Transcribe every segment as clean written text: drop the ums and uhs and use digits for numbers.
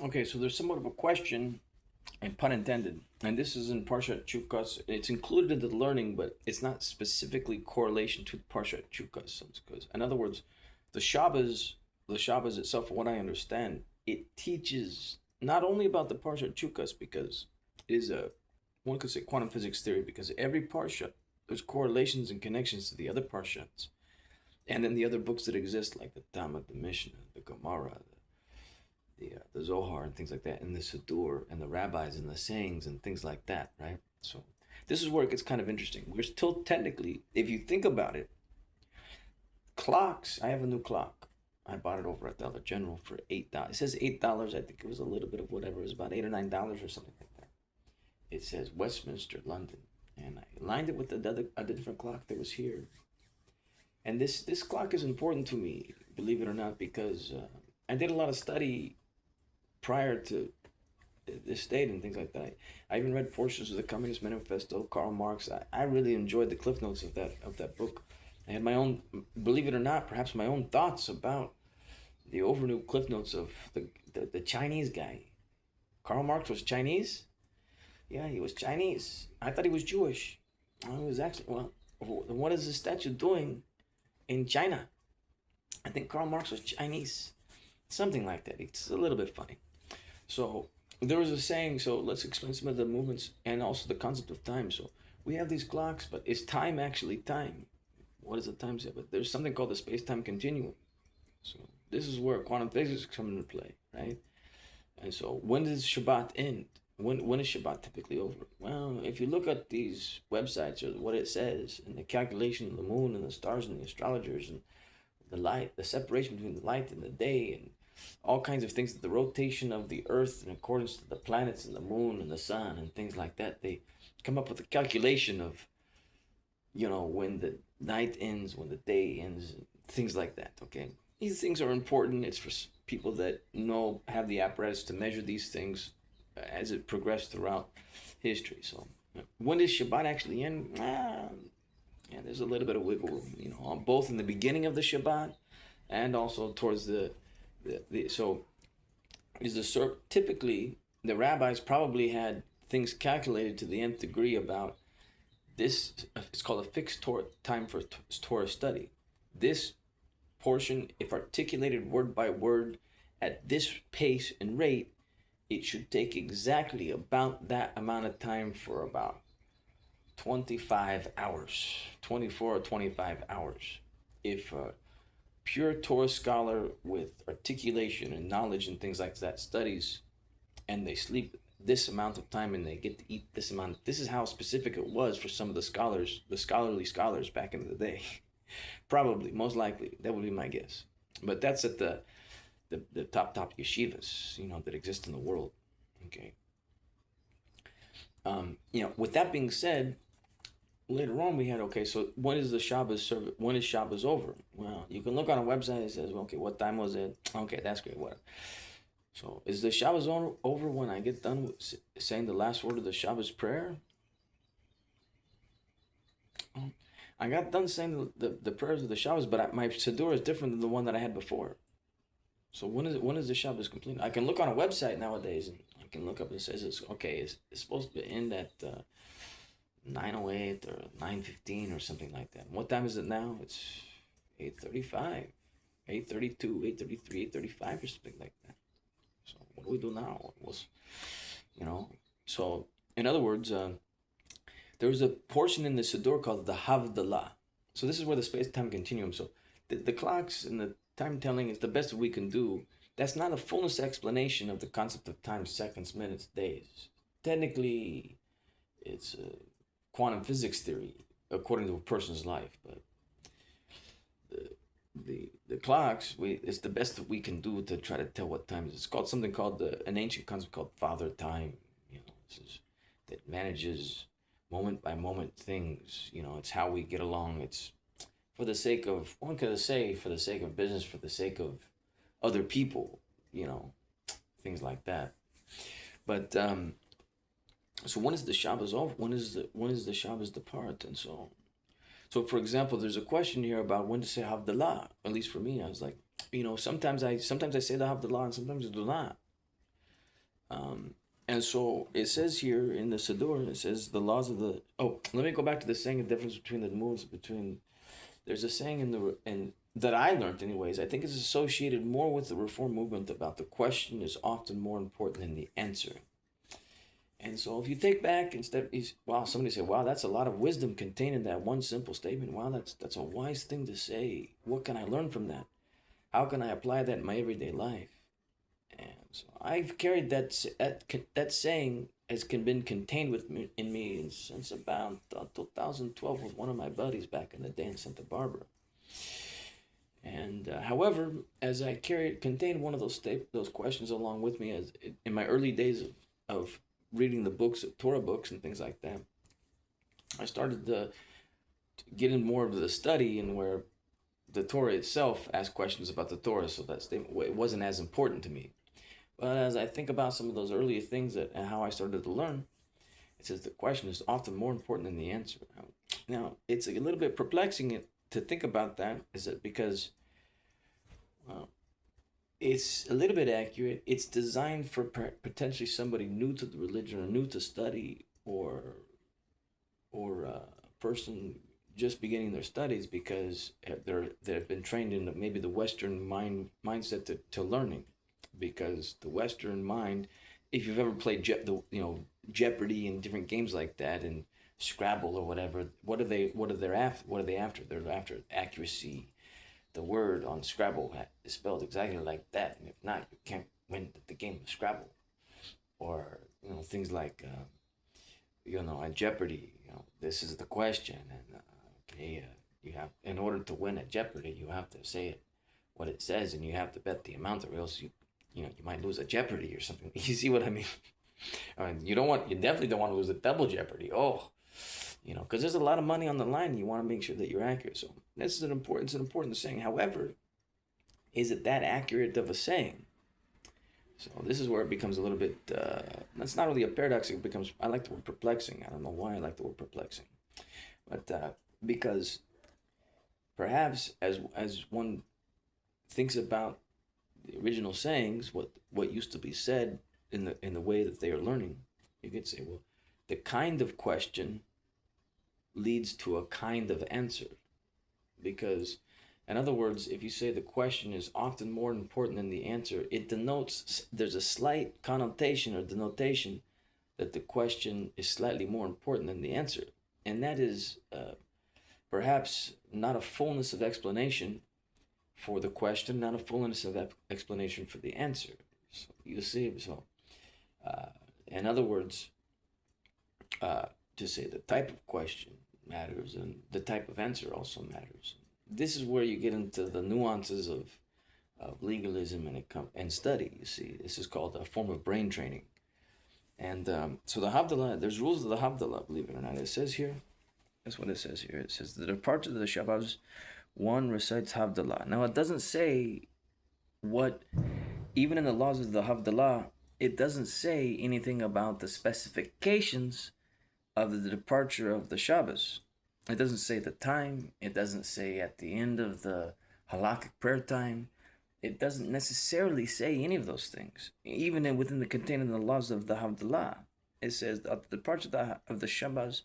Okay, so there's somewhat of a question, and pun intended, and this is in Parshat Chukas. It's included in the learning, but it's not specifically correlation to Parshat Chukas. Because, in other words, the Shabbos itself, from what I understand, it teaches not only about the Parshat Chukas because it is a one could say quantum physics theory because every Parshat there's correlations and connections to the other Parshats, and then the other books that exist like the Talmud, the Mishnah, the Gemara, the Zohar and things like that, and the Siddur and the rabbis and the sayings and things like that, right? So this is where it gets kind of interesting. We're still technically, if you think about it, clocks. I have a new clock. I bought it over at Dollar General for $8. It says $8. I think it was a little bit of whatever. It was about $8 or $9 or something like that. It says Westminster, London, and I aligned it with a different clock that was here. And this clock is important to me, believe it or not, because I did a lot of study prior to this date and things like that. I even read portions of the Communist Manifesto, Karl Marx. I really enjoyed the cliff notes of that book. I had my own, believe it or not, perhaps my own thoughts about the overview cliff notes of the Chinese guy. Karl Marx was Chinese? Yeah, he was Chinese. I thought he was Jewish. Oh, he was actually, well, what is the statue doing in China? I think Karl Marx was Chinese. Something like that. It's a little bit funny. So there was a saying, so let's explain some of the movements and also the concept of time. So we have these clocks, but is time actually time? What does the time say? But there's something called the space-time continuum. So this is where quantum physics come into play, right? And so when does Shabbat end? When is Shabbat typically over? Well, if you look at these websites or what it says and the calculation of the moon and the stars and the astrologers and the light, the separation between the light and the day and all kinds of things, the rotation of the earth in accordance to the planets and the moon and the sun and things like that, they come up with a calculation of, when the night ends, when the day ends, things like that, okay? These things are important. It's for people that have the apparatus to measure these things as it progressed throughout history. So when does Shabbat actually end? Yeah, there's a little bit of wiggle room, both in the beginning of the Shabbat and also towards so is typically the rabbis probably had things calculated to the nth degree about this. It's called a fixed time for Torah study. This portion, if articulated word by word at this pace and rate, it should take exactly about that amount of time for about 25 hours, 24 or 25 hours. If a pure Torah scholar with articulation and knowledge and things like that studies and they sleep this amount of time and they get to eat this amount, this is how specific it was for some of the scholars, the scholarly scholars back in the day. Probably, most likely, that would be my guess. But that's at the top yeshivas, that exist in the world. Okay. With that being said, later on we had, okay, so when is the Shabbos service? When is Shabbos over? Well, you can look on a website. It says, okay, what time was it? Okay, that's great. Whatever. So is the Shabbos over when I get done with saying the last word of the Shabbos prayer? I got done saying the prayers of the Shabbos, but my Siddur is different than the one that I had before. So when is the Shabbos complete? I can look on a website nowadays and I can look up and it says it's supposed to end at 9:08 or 9:15 or something like that. What time is it now? It's 8:35, 8:32, 8:33, 8:35 or something like that. So what do we do now? So in other words, there was a portion in the Siddur called the HAVDALAH. So this is where the space-time continuum. So the clocks and the time telling is the best we can do. That's not a fullness explanation of the concept of time, seconds, minutes, days. Technically, it's a quantum physics theory according to a person's life, but the clocks, it's the best that we can do to try to tell what time it is. It's called something called an ancient concept called Father Time. That manages moment by moment things. It's how we get along. It's for the sake of, one could say, for the sake of business, for the sake of other people, things like that. But so when is the Shabbos over? When is the Shabbos depart? And so for example, there's a question here about when to say Havdalah. At least for me, I was like, sometimes I say the Havdalah and sometimes I do not. And so it says here in the Siddur, it says the laws of the. Oh, let me go back to the saying, the difference between the moves between. There's a saying in that I learned anyways. I think it's associated more with the Reform movement about the question is often more important than the answer. And so if you take back instead, wow, somebody said, wow, that's a lot of wisdom contained in that one simple statement. Wow, that's a wise thing to say. What can I learn from that? How can I apply that in my everyday life? And so I've carried that saying has been contained in me since about 2012 with one of my buddies back in the day in Santa Barbara. And however, as I contained one of those questions along with me as in my early days of reading the books, Torah books and things like that, I started to get in more of the study and where the Torah itself asked questions about the Torah, so that statement it wasn't as important to me. But as I think about some of those earlier things and how I started to learn, it says the question is often more important than the answer. Now, it's a little bit perplexing to think about that, is that because it's a little bit accurate. It's designed for potentially somebody new to the religion or new to study, or a person just beginning their studies because they've been trained in maybe the Western mindset to learning, because the Western mind, if you've ever played Jeopardy and different games like that and Scrabble or whatever, what are they after? They're after accuracy. The word on Scrabble is spelled exactly like that, and if not, you can't win the game of Scrabble. Or things like on Jeopardy, this is the question, and you have, in order to win at Jeopardy, you have to say it what it says, and you have to bet the amount, or else you might lose a Jeopardy or something. You see what I mean? You definitely don't want to lose a double Jeopardy. Oh, because there's a lot of money on the line. You want to make sure that you're accurate. So this is an important saying. However, is it that accurate of a saying? So this is where it becomes a little bit. That's not really a paradox. It becomes. I like the word perplexing. I don't know why I like the word perplexing, but because perhaps as one thinks about the original sayings, what used to be said in the way that they are learning, you could say, well, the kind of question leads to a kind of answer. Because, in other words, if you say the question is often more important than the answer, it denotes there's a slight connotation or denotation that the question is slightly more important than the answer. And that is perhaps not a fullness of explanation for the question, not a fullness of explanation for the answer. So you see, in other words, to say the type of question matters and the type of answer also matters. This is where you get into the nuances of legalism and study. You see, this is called a form of brain training. And so the Havdalah, there's rules of the Havdalah, believe it or not. It says here, that's what it says here. It says the departure of the Shabbos, one recites Havdalah. Now it doesn't say even in the laws of the Havdalah, it doesn't say anything about the specifications of the departure of the Shabbos. It doesn't say the time. It doesn't say at the end of the halakhic prayer time. It doesn't necessarily say any of those things. Even within the contained in the laws of the Havdalah, it says at the departure of the Shabbos,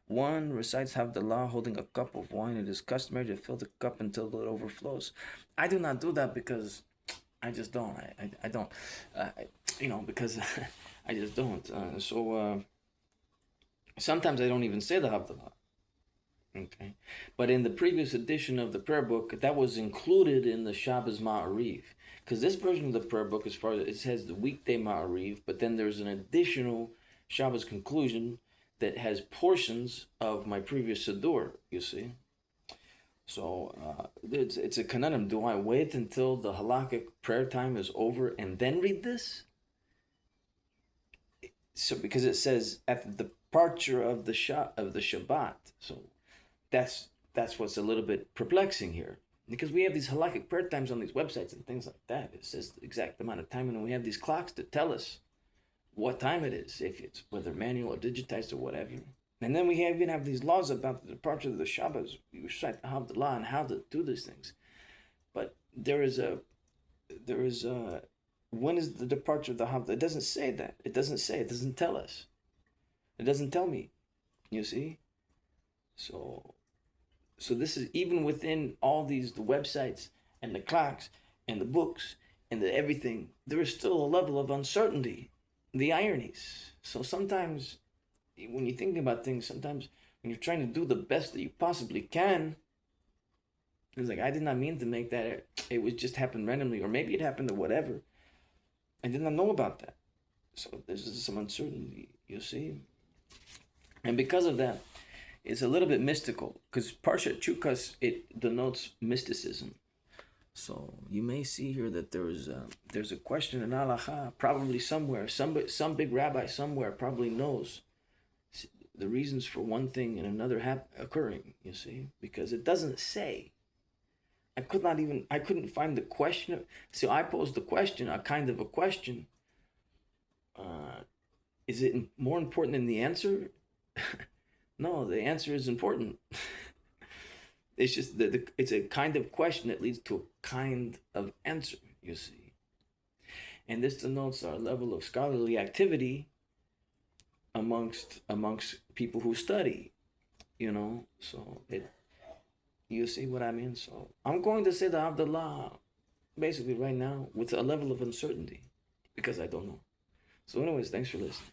one recites Havdalah holding a cup of wine. It is customary to fill the cup until it overflows. I do not do that because I just don't. I don't. Because I just don't. Sometimes I don't even say the Havdalah. Okay. But in the previous edition of the prayer book, that was included in the Shabbos Ma'ariv. Because this version of the prayer book, as far as it has the weekday Ma'ariv, but then there's an additional Shabbos conclusion that has portions of my previous Siddur, you see. So it's a conundrum. Do I wait until the halakhic prayer time is over and then read this? So because it says at the departure of the Shabbat, so that's what's a little bit perplexing here, because we have these halakhic prayer times on these websites and things like that. It says the exact amount of time, and we have these clocks to tell us what time it is, if it's whether manual or digitized or whatever. And then we even have these laws about the departure of the Shabbos. We recite the Havdalah and how to do these things. But there is when is the departure of the Havdalah? It doesn't say that. It doesn't say. It doesn't tell us. It doesn't tell me. You see? So this is even within all these the websites and the clocks and the books and the everything. There is still a level of uncertainty, the ironies. So sometimes, when you're thinking about things, sometimes when you're trying to do the best that you possibly can, it's like, I did not mean to make that. It was just happened randomly, or maybe it happened or whatever. I did not know about that. So there's some uncertainty, you see. And because of that, it's a little bit mystical, because Parshat Chukas, it denotes mysticism. So you may see here that there's a question in halacha, probably somewhere, some big rabbi somewhere probably knows the reasons for one thing and another occurring, you see, because it doesn't say. I couldn't find the question. So I posed the question, a kind of a question. Is it more important than the answer? No, the answer is important. It's just that it's a kind of question that leads to a kind of answer, you see. And this denotes our level of scholarly activity amongst people who study, you know. So you see what I mean? So I'm going to say the HAVDALAH basically right now with a level of uncertainty, because I don't know. So anyways, thanks for listening.